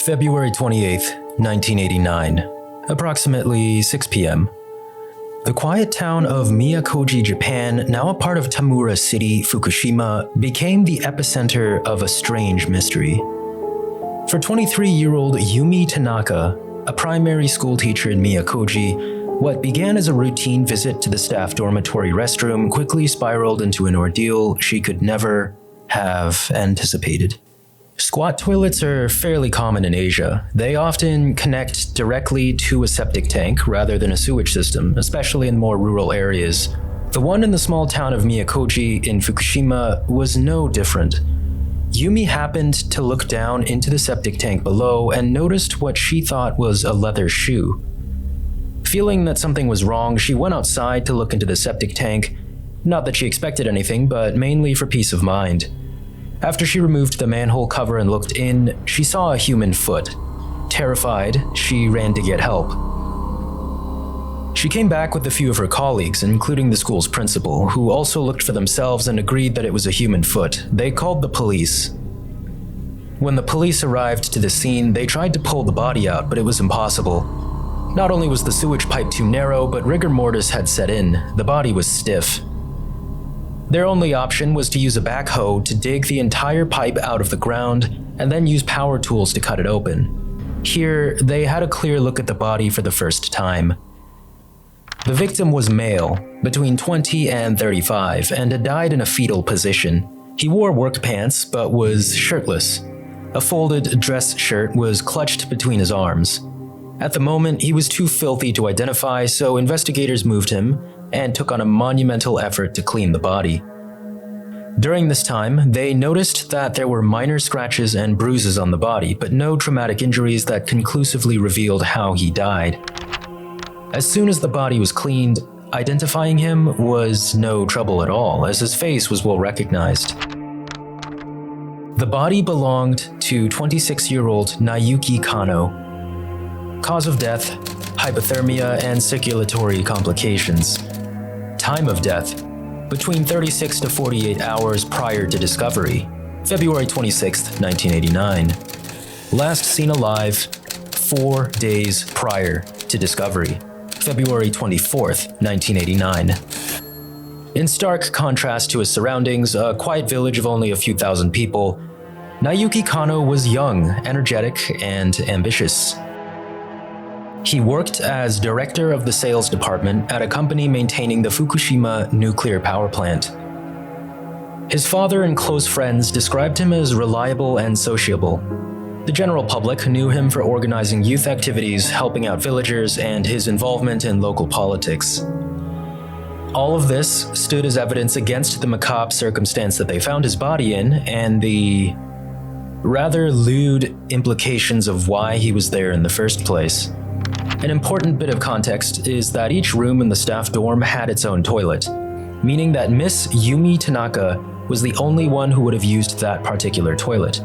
February 28th, 1989, approximately 6 p.m. The quiet town of Miyakoji, Japan, now a part of Tamura City, Fukushima, became the epicenter of a strange mystery. For 23-year-old Yumi Tanaka, a primary school teacher in Miyakoji, what began as a routine visit to the staff dormitory restroom quickly spiraled into an ordeal she could never have anticipated. Squat toilets are fairly common in Asia. They often connect directly to a septic tank rather than a sewage system, especially in more rural areas. The one in the small town of Miyakoji in Fukushima was no different. Yumi happened to look down into the septic tank below and noticed what she thought was a leather shoe. Feeling that something was wrong, she went outside to look into the septic tank. Not that she expected anything, but mainly for peace of mind. After she removed the manhole cover and looked in, she saw a human foot. Terrified, she ran to get help. She came back with a few of her colleagues, including the school's principal, who also looked for themselves and agreed that it was a human foot. They called the police. When the police arrived to the scene, they tried to pull the body out, but it was impossible. Not only was the sewage pipe too narrow, but rigor mortis had set in. The body was stiff. Their only option was to use a backhoe to dig the entire pipe out of the ground and then use power tools to cut it open. Here, they had a clear look at the body for the first time. The victim was male, between 20 and 35, and had died in a fetal position. He wore work pants, but was shirtless. A folded dress shirt was clutched between his arms. At the moment, he was too filthy to identify, so investigators moved him and took on a monumental effort to clean the body. During this time, they noticed that there were minor scratches and bruises on the body, but no traumatic injuries that conclusively revealed how he died. As soon as the body was cleaned, identifying him was no trouble at all, as his face was well recognized. The body belonged to 26-year-old Naoyuki Kanno. Cause of death: hypothermia and circulatory complications. Time of death: between 36 to 48 hours prior to discovery, February 26, 1989. Last seen alive 4 days prior to discovery, February 24, 1989. In stark contrast to his surroundings, a quiet village of only a few thousand people, Naoyuki Kanno was young, energetic, and ambitious. He worked as director of the sales department at a company maintaining the Fukushima nuclear power plant. His father and close friends described him as reliable and sociable. The general public knew him for organizing youth activities, helping out villagers, and his involvement in local politics. All of this stood as evidence against the macabre circumstance that they found his body in and the rather lewd implications of why he was there in the first place. An important bit of context is that each room in the staff dorm had its own toilet, meaning that Miss Yumi Tanaka was the only one who would have used that particular toilet.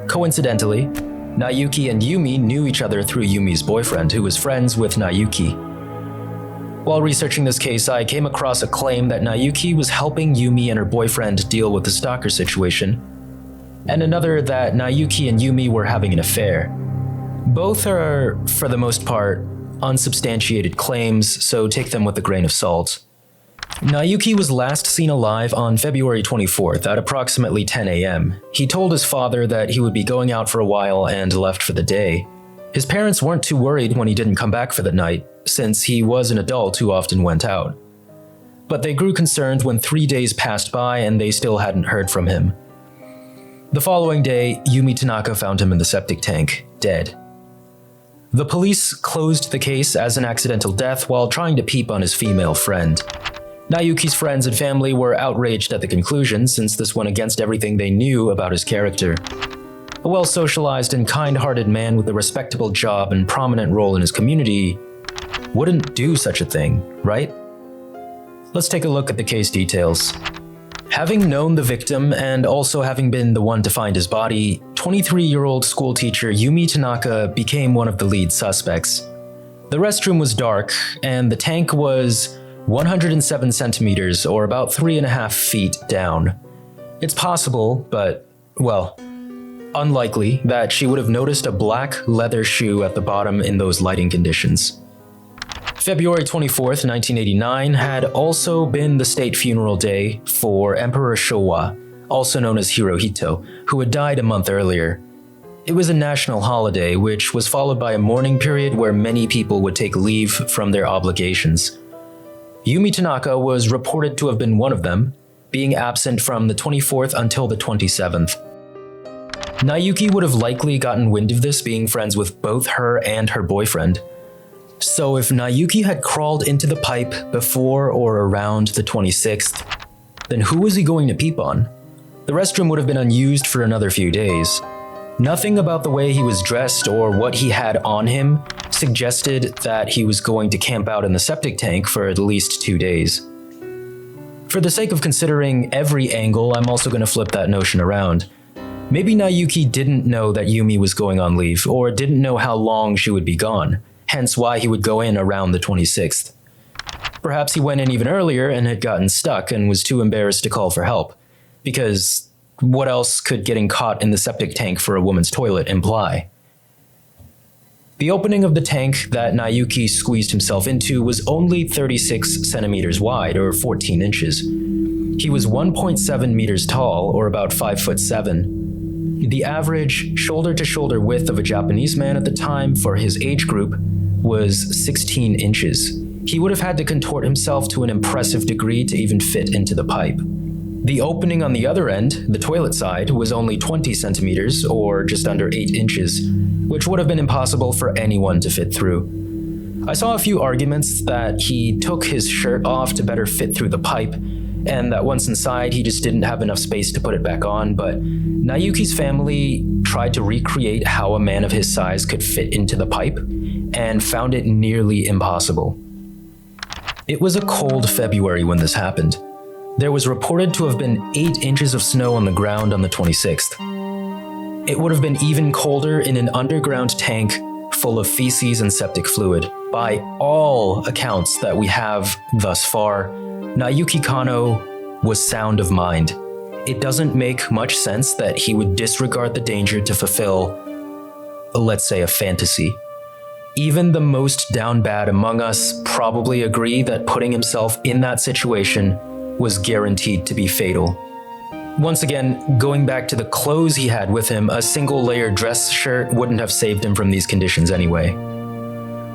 Coincidentally, Naoyuki and Yumi knew each other through Yumi's boyfriend, who was friends with Naoyuki. While researching this case, I came across a claim that Naoyuki was helping Yumi and her boyfriend deal with the stalker situation, and another that Naoyuki and Yumi were having an affair. Both are, for the most part, unsubstantiated claims, so take them with a grain of salt. Naoyuki was last seen alive on February 24th at approximately 10 a.m. He told his father that he would be going out for a while and left for the day. His parents weren't too worried when he didn't come back for the night, since he was an adult who often went out. But they grew concerned when 3 days passed by and they still hadn't heard from him. The following day, Yumi Tanaka found him in the septic tank, dead. The police closed the case as an accidental death while trying to peep on his female friend. Naoyuki's friends and family were outraged at the conclusion, since this went against everything they knew about his character. A well-socialized and kind-hearted man with a respectable job and prominent role in his community wouldn't do such a thing, right? Let's take a look at the case details. Having known the victim and also having been the one to find his body, 23-year-old schoolteacher Yumi Tanaka became one of the lead suspects. The restroom was dark, and the tank was 107 centimeters, or about 3.5 feet down. It's possible, but, well, Unlikely that she would have noticed a black leather shoe at the bottom in those lighting conditions. February 24th, 1989 had also been the state funeral day for Emperor Showa, also known as Hirohito, who had died a month earlier. It was a national holiday, which was followed by a mourning period where many people would take leave from their obligations. Yumi Tanaka was reported to have been one of them, being absent from the 24th until the 27th. Naoyuki would have likely gotten wind of this, being friends with both her and her boyfriend. So if Naoyuki had crawled into the pipe before or around the 26th, then who was he going to peep on? The restroom would have been unused for another few days. Nothing about the way he was dressed or what he had on him suggested that he was going to camp out in the septic tank for at least 2 days. For the sake of considering every angle, I'm also going to flip that notion around. Maybe Naoyuki didn't know that Yumi was going on leave, or didn't know how long she would be gone, hence why he would go in around the 26th. Perhaps he went in even earlier and had gotten stuck and was too embarrassed to call for help, because what else could getting caught in the septic tank for a woman's toilet imply? The opening of the tank that Naoyuki squeezed himself into was only 36 centimeters wide, or 14 inches. He was 1.7 meters tall, or about 5'7". The average shoulder-to-shoulder width of a Japanese man at the time for his age group was 16 inches. He would have had to contort himself to an impressive degree to even fit into the pipe. The opening on the other end, the toilet side, was only 20 centimeters, or just under 8 inches, which would have been impossible for anyone to fit through. I saw a few arguments that he took his shirt off to better fit through the pipe, and that once inside he just didn't have enough space to put it back on, but Naoyuki's family tried to recreate how a man of his size could fit into the pipe, and found it nearly impossible. It was a cold February when this happened. There was reported to have been 8 inches of snow on the ground on the 26th. It would have been even colder in an underground tank full of feces and septic fluid. By all accounts that we have thus far, Naoyuki Kanno was sound of mind. It doesn't make much sense that he would disregard the danger to fulfill, let's say, a fantasy. Even the most down bad among us probably agree that putting himself in that situation was guaranteed to be fatal. Once again, going back to the clothes he had with him, a single-layer dress shirt wouldn't have saved him from these conditions anyway.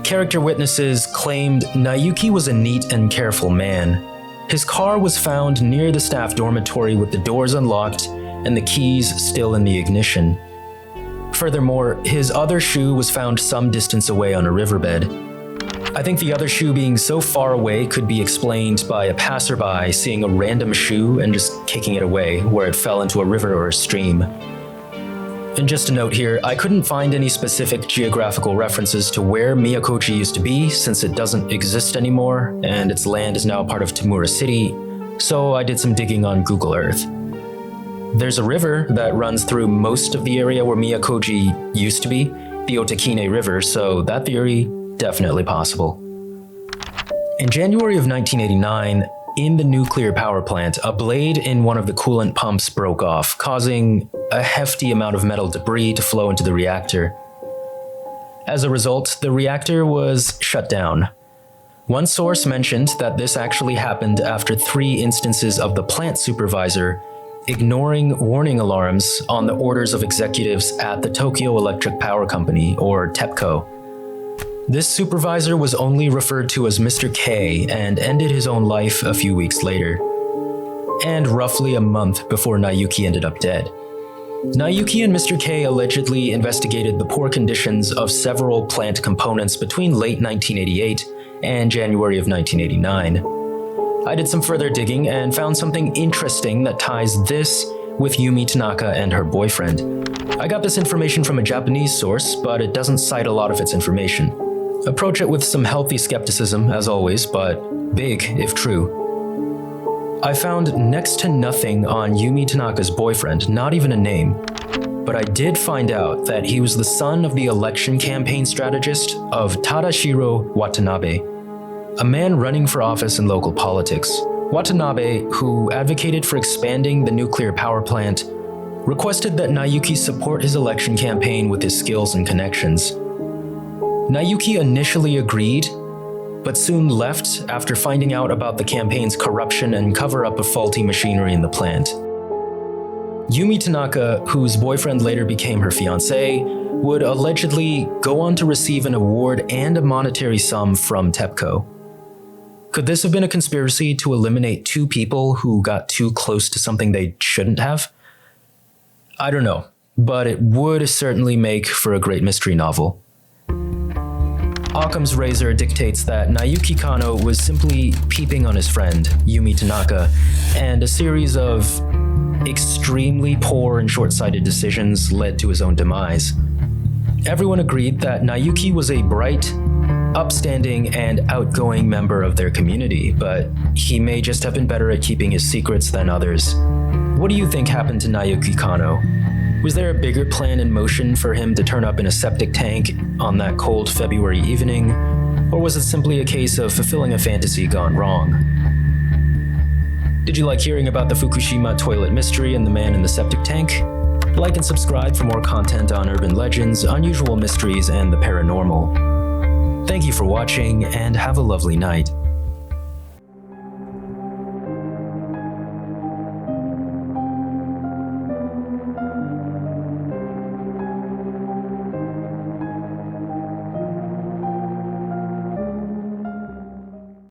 Character witnesses claimed Naoyuki was a neat and careful man. His car was found near the staff dormitory with the doors unlocked and the keys still in the ignition. Furthermore, his other shoe was found some distance away on a riverbed. I think the other shoe being so far away could be explained by a passerby seeing a random shoe and just kicking it away where it fell into a river or a stream. And just a note here, I couldn't find any specific geographical references to where Miyakoji used to be since it doesn't exist anymore and its land is now part of Tamura City, so I did some digging on Google Earth. There's a river that runs through most of the area where Miyakoji used to be, the Otakine River, so that theory definitely possible. In January of 1989, in the nuclear power plant, a blade in one of the coolant pumps broke off, causing a hefty amount of metal debris to flow into the reactor. As a result, the reactor was shut down. One source mentioned that this actually happened after 3 instances of the plant supervisor ignoring warning alarms on the orders of executives at the Tokyo Electric Power Company, or TEPCO. This supervisor was only referred to as Mr. K and ended his own life a few weeks later, and roughly a month before Naoyuki ended up dead. Naoyuki and Mr. K allegedly investigated the poor conditions of several plant components between late 1988 and January of 1989. I did some further digging and found something interesting that ties this with Yumi Tanaka and her boyfriend. I got this information from a Japanese source, but it doesn't cite a lot of its information. Approach it with some healthy skepticism, as always, but big if true. I found next to nothing on Yumi Tanaka's boyfriend, not even a name. But I did find out that he was the son of the election campaign strategist of Tadashiro Watanabe, a man running for office in local politics. Watanabe, who advocated for expanding the nuclear power plant, requested that Naoyuki support his election campaign with his skills and connections. Naoyuki initially agreed, but soon left after finding out about the campaign's corruption and cover-up of faulty machinery in the plant. Yumi Tanaka, whose boyfriend later became her fiancé, would allegedly go on to receive an award and a monetary sum from TEPCO. Could this have been a conspiracy to eliminate two people who got too close to something they shouldn't have? I don't know, but it would certainly make for a great mystery novel. Occam's razor dictates that Naoyuki Kanno was simply peeping on his friend, Yumi Tanaka, and a series of extremely poor and short-sighted decisions led to his own demise. Everyone agreed that Naoyuki was a bright, upstanding, and outgoing member of their community, but he may just have been better at keeping his secrets than others. What do you think happened to Naoyuki Kanno? Was there a bigger plan in motion for him to turn up in a septic tank on that cold February evening? Or was it simply a case of fulfilling a fantasy gone wrong? Did you like hearing about the Fukushima toilet mystery and the man in the septic tank? Like and subscribe for more content on urban legends, unusual mysteries, and the paranormal. Thank you for watching, and have a lovely night.